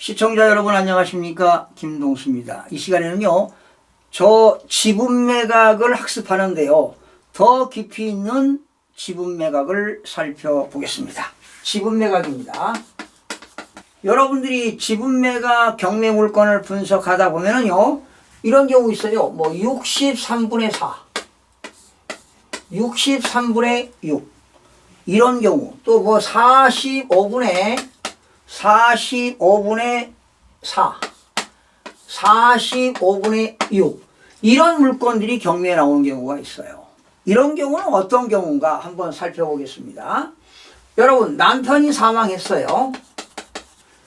시청자 여러분 안녕하십니까, 김동수입니다. 이 시간에는요 저 지분매각을 학습하는데요 더 깊이 있는 지분매각을 살펴보겠습니다. 지분매각입니다. 여러분들이 지분매각 경매물건을 분석하다 보면은요 이런 경우 있어요. 뭐 63분의 4 63분의 6 이런 경우, 또 뭐 45분의 4 45분의 6 이런 물건들이 경매에 나오는 경우가 있어요. 이런 경우는 어떤 경우인가 한번 살펴보겠습니다. 여러분, 남편이 사망했어요.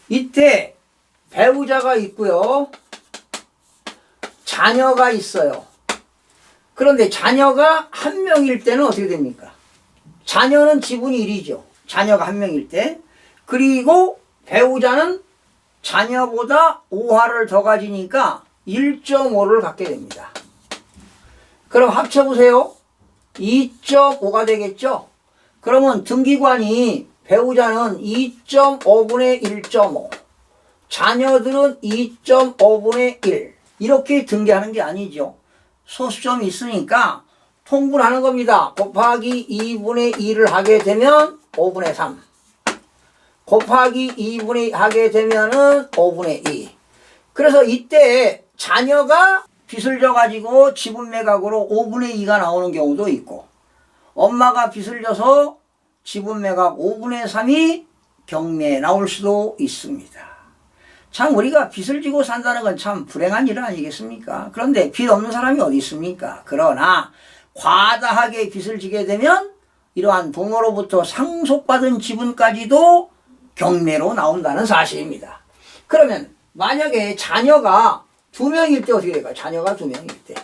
이때 배우자가 있고요 자녀가 있어요. 그런데 자녀가 한 명일 때는 어떻게 됩니까? 자녀는 지분이 1이죠. 자녀가 한 명일 때. 그리고 배우자는 자녀보다 5화를 더 가지니까 1.5를 갖게 됩니다. 그럼 합쳐보세요. 2.5가 되겠죠? 그러면 등기관이 배우자는 2.5분의 1.5, 자녀들은 2.5분의 1 이렇게 등기하는 게 아니죠. 소수점이 있으니까 통분하는 겁니다. 곱하기 2분의 2를 하게 되면 5분의 3 곱하기 2분의 2 하게 되면은 5분의 2. 그래서 이때 자녀가 빚을 져가지고 지분매각으로 5분의 2가 나오는 경우도 있고, 엄마가 빚을 져서 지분매각 5분의 3이 경매에 나올 수도 있습니다. 참 우리가 빚을 지고 산다는 건 참 불행한 일 아니겠습니까? 그런데 빚 없는 사람이 어디 있습니까? 그러나 과다하게 빚을 지게 되면 이러한 부모로부터 상속받은 지분까지도 경매로 나온다는 사실입니다. 그러면 만약에 자녀가 2명일 때 어떻게 될까요? 자녀가 2명일 때.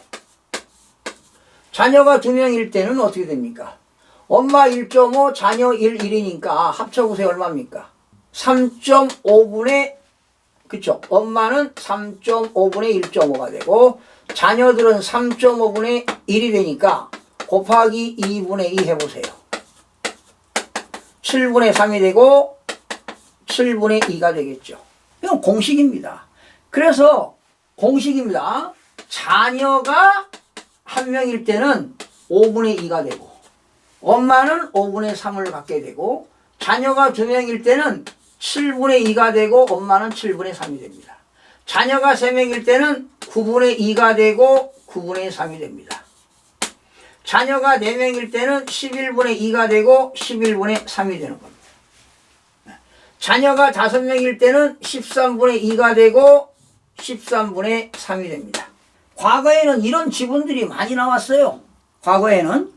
자녀가 2명일 때는 어떻게 됩니까? 엄마 1.5, 자녀 1이니까 합쳐보세요. 얼마입니까? 3.5분의, 그쵸? 엄마는 3.5분의 1.5가 되고 자녀들은 3.5분의 1이 되니까 곱하기 2분의 2 해보세요. 7분의 3이 되고 7분의 2가 되겠죠. 이건 공식입니다. 그래서 공식입니다. 자녀가 한 명일 때는 5분의 2가 되고 엄마는 5분의 3을 갖게 되고 자녀가 2명일 때는 7분의 2가 되고 엄마는 7분의 3이 됩니다. 자녀가 3명일 때는 9분의 2가 되고 9분의 3이 됩니다. 자녀가 4명일 때는 11분의 2가 되고 11분의 3이 되는 겁니다. 자녀가 5명일 때는 13분의 2가 되고 13분의 3이 됩니다. 과거에는 이런 지분들이 많이 나왔어요. 과거에는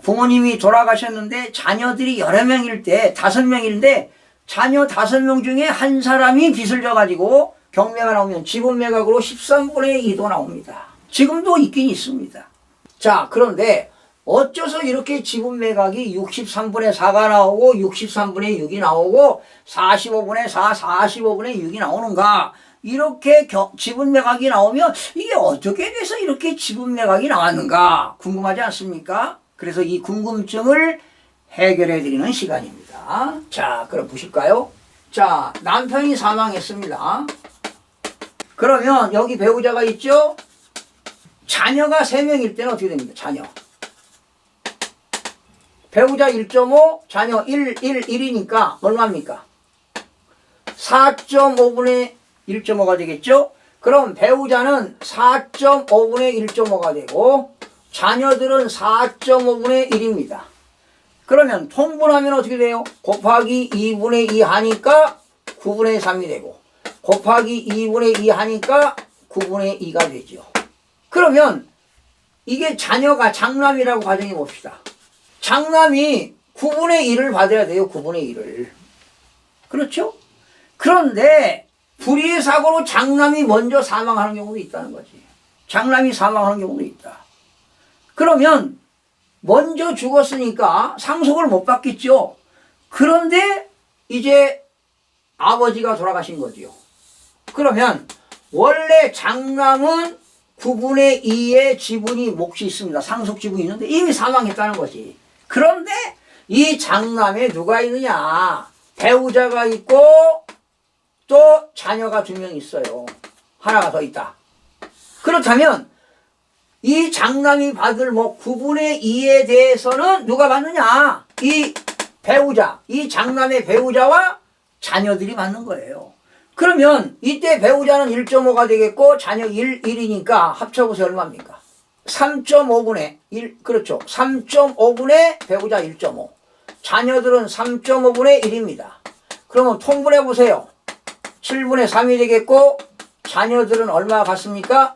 부모님이 돌아가셨는데 자녀들이 여러 명일 때 5명인데 자녀 5명 중에 한 사람이 빚을 져가지고 경매가 나오면 지분매각으로 13분의 2도 나옵니다. 지금도 있긴 있습니다. 자, 그런데 어째서 이렇게 지분매각이 63분의 4가 나오고 63분의 6이 나오고 45분의 4, 45분의 6이 나오는가? 이렇게 지분매각이 나오면 이게 어떻게 돼서 이렇게 지분매각이 나왔는가? 궁금하지 않습니까? 그래서 이 궁금증을 해결해 드리는 시간입니다. 자, 그럼 보실까요? 자, 남편이 사망했습니다. 그러면 여기 배우자가 있죠? 자녀가 3명일 때는 어떻게 됩니까? 자녀. 배우자 1.5, 자녀 1이니까 얼마입니까? 4.5분의 1.5가 되겠죠? 그럼 배우자는 4.5분의 1.5가 되고 자녀들은 4.5분의 1입니다. 그러면 통분하면 어떻게 돼요? 곱하기 2분의 2 하니까 9분의 3이 되고 곱하기 2분의 2 하니까 9분의 2가 되죠. 그러면 이게 자녀가 장남이라고 가정해 봅시다. 장남이 9분의 1을 받아야 돼요. 9분의 1을. 그렇죠? 그런데 불의의 사고로 장남이 먼저 사망하는 경우도 있다는 거지. 장남이 사망하는 경우도 있다. 그러면 먼저 죽었으니까 상속을 못 받겠죠. 그런데 이제 아버지가 돌아가신 거지요. 그러면 원래 장남은 9분의 2의 지분이 몫이 있습니다. 상속 지분이 있는데 이미 사망했다는 거지. 그런데 이 장남에 누가 있느냐? 배우자가 있고 또 자녀가 2명 있어요. 하나가 더 있다. 그렇다면 이 장남이 받을 뭐 9분의 2에 대해서는 누가 받느냐? 이 배우자, 이 장남의 배우자와 자녀들이 받는 거예요. 그러면 이때 배우자는 1.5가 되겠고 자녀 1이니까 합쳐보세요. 얼마입니까? 3.5분의 1, 그렇죠. 3.5분의 배우자 1.5. 자녀들은 3.5분의 1입니다. 그러면 통분해 보세요. 7분의 3이 되겠고 자녀들은 얼마 같습니까?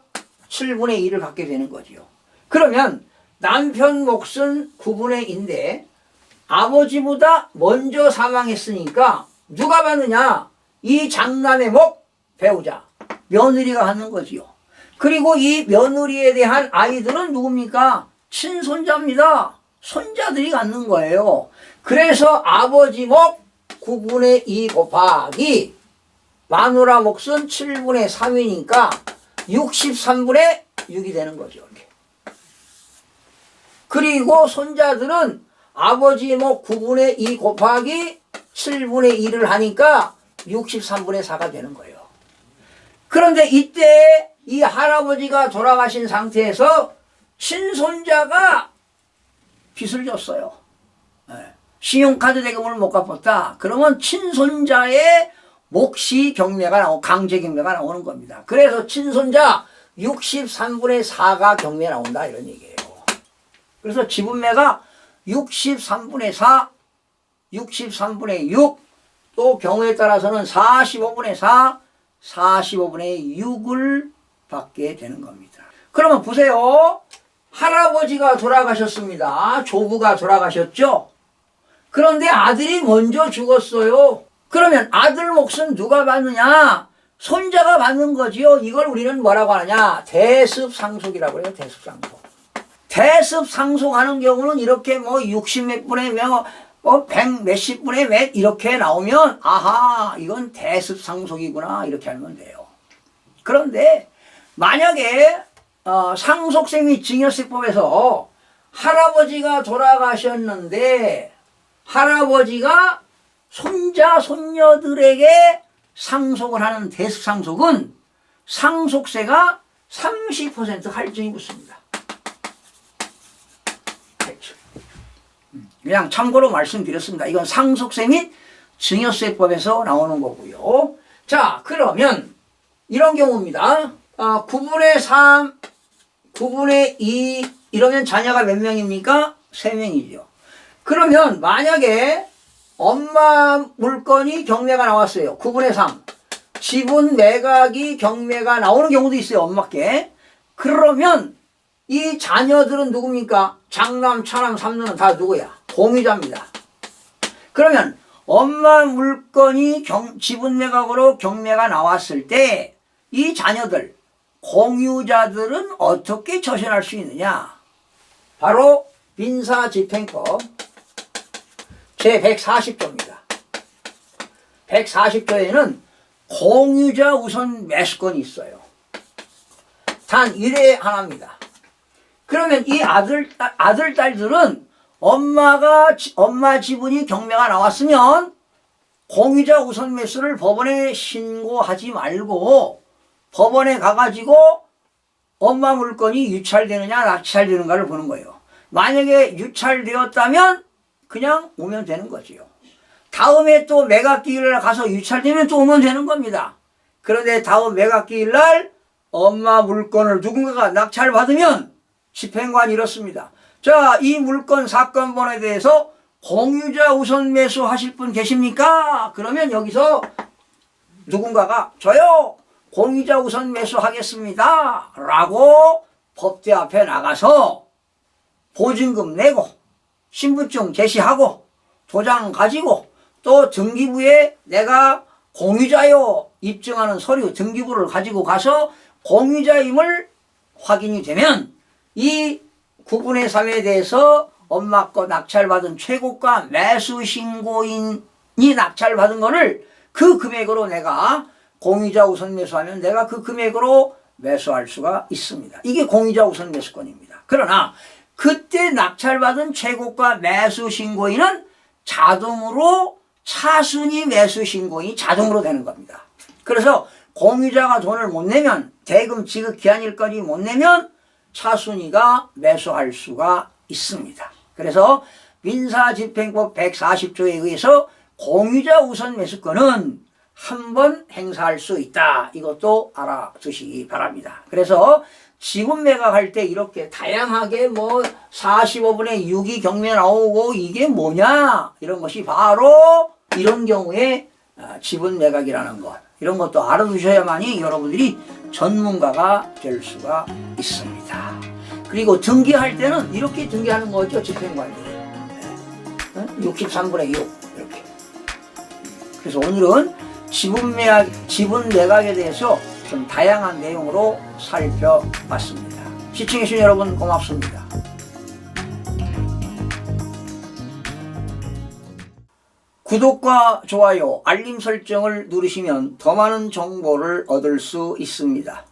7분의 2를 갖게 되는 거지요. 그러면 남편 몫은 9분의 2인데 아버지보다 먼저 사망했으니까 누가 받느냐? 이 장남의 목 배우자 며느리가 갖는 거지요. 그리고 이 며느리에 대한 아이들은 누굽니까? 친손자입니다. 손자들이 갖는 거예요. 그래서 아버지 목 9분의 2 곱하기 마누라 몫은 7분의 3이니까 63분의 6이 되는 거죠. 이렇게. 그리고 손자들은 아버지 목 9분의 2 곱하기 7분의 2를 하니까 63분의 4가 되는 거예요. 그런데 이때 이 할아버지가 돌아가신 상태에서 친손자가 빚을 졌어요. 신용카드 대금을 못 갚았다. 그러면 친손자의 몫이 경매가 나오고 강제 경매가 나오는 겁니다. 그래서 친손자 63분의 4가 경매에 나온다 이런 얘기예요. 그래서 지분매가 63분의 4, 63분의 6, 또 경우에 따라서는 45분의 4, 45분의 6을 받게 되는 겁니다. 그러면 보세요. 할아버지가 돌아가셨습니다. 조부가 돌아가셨죠. 그런데 아들이 먼저 죽었어요. 그러면 아들 몫은 누가 받느냐? 손자가 받는 거지요. 이걸 우리는 뭐라고 하느냐? 대습상속이라고 해요. 대습상속. 대습상속하는 경우는 이렇게 뭐 60몇 분의 뭐 100 몇십 분의 몇 이렇게 나오면 아하 이건 대습상속이구나 이렇게 알면 돼요. 그런데 만약에 상속세 및 증여세법에서 할아버지가 돌아가셨는데 할아버지가 손자 손녀들에게 상속을 하는 대습상속은 상속세가 30% 할증이 붙습니다. 그냥 참고로 말씀드렸습니다. 이건 상속세 및 증여세법에서 나오는 거고요. 자, 그러면 이런 경우입니다. 9분의 3, 9분의 2 이러면 자녀가 몇 명입니까? 3명이죠. 그러면 만약에 엄마 물건이 경매가 나왔어요. 9분의 3. 지분 매각이 경매가 나오는 경우도 있어요. 엄마께. 그러면 이 자녀들은 누굽니까? 장남, 차남, 삼녀는 다 누구야? 공유자입니다. 그러면 엄마 물건이 지분 매각으로 경매가 나왔을 때 이 자녀들, 공유자들은 어떻게 처신할 수 있느냐? 바로 민사집행법 제140조입니다. 140조에는 공유자 우선 매수권이 있어요. 단 1회 하나입니다. 그러면 이 아들, 딸들은 엄마 지분이 경매가 나왔으면 공유자 우선 매수를 법원에 신고하지 말고 법원에 가가지고 엄마 물건이 유찰되느냐 낙찰되는가를 보는 거예요. 만약에 유찰되었다면 그냥 오면 되는 거지요. 다음에 또 매각기일날 가서 유찰되면 또 오면 되는 겁니다. 그런데 다음 매각기일 날 엄마 물건을 누군가가 낙찰받으면 집행관이 이렇습니다. 자, 이 물건 사건 번호에 대해서 공유자 우선 매수 하실 분 계십니까? 그러면 여기서 누군가가 저요 공유자 우선 매수하겠습니다 라고 법대 앞에 나가서 보증금 내고 신분증 제시하고 도장 가지고 또 등기부에 내가 공유자요 입증하는 서류 등기부를 가지고 가서 공유자임을 확인이 되면 이 9분의 3에 대해서 엄마 거 낙찰받은 최고가 매수신고인이 낙찰받은 거를 그 금액으로 내가 공유자 우선 매수하면 내가 그 금액으로 매수할 수가 있습니다. 이게 공유자 우선 매수권입니다. 그러나 그때 낙찰받은 최고가 매수신고인은 자동으로 차순위 매수신고인이 자동으로 되는 겁니다. 그래서 공유자가 돈을 못 내면, 대금 지급 기한일까지 못 내면 차순위가 매수할 수가 있습니다. 그래서 민사집행법 140조에 의해서 공유자 우선 매수권은 한 번 행사할 수 있다. 이것도 알아두시기 바랍니다. 그래서 지분 매각할 때 이렇게 다양하게 뭐 45분의 6이 경매 나오고 이게 뭐냐 이런 것이 바로 이런 경우에 지분 매각이라는 것, 이런 것도 알아두셔야만이 여러분들이 전문가가 될 수가 있습니다. 그리고 등기할 때는 이렇게 등기하는 거죠. 집행관리 63분의 6 이렇게. 그래서 오늘은 지분 매각에 대해서 좀 다양한 내용으로 살펴봤습니다. 시청해주신 여러분 고맙습니다. 구독과 좋아요, 알림 설정을 누르시면 더 많은 정보를 얻을 수 있습니다.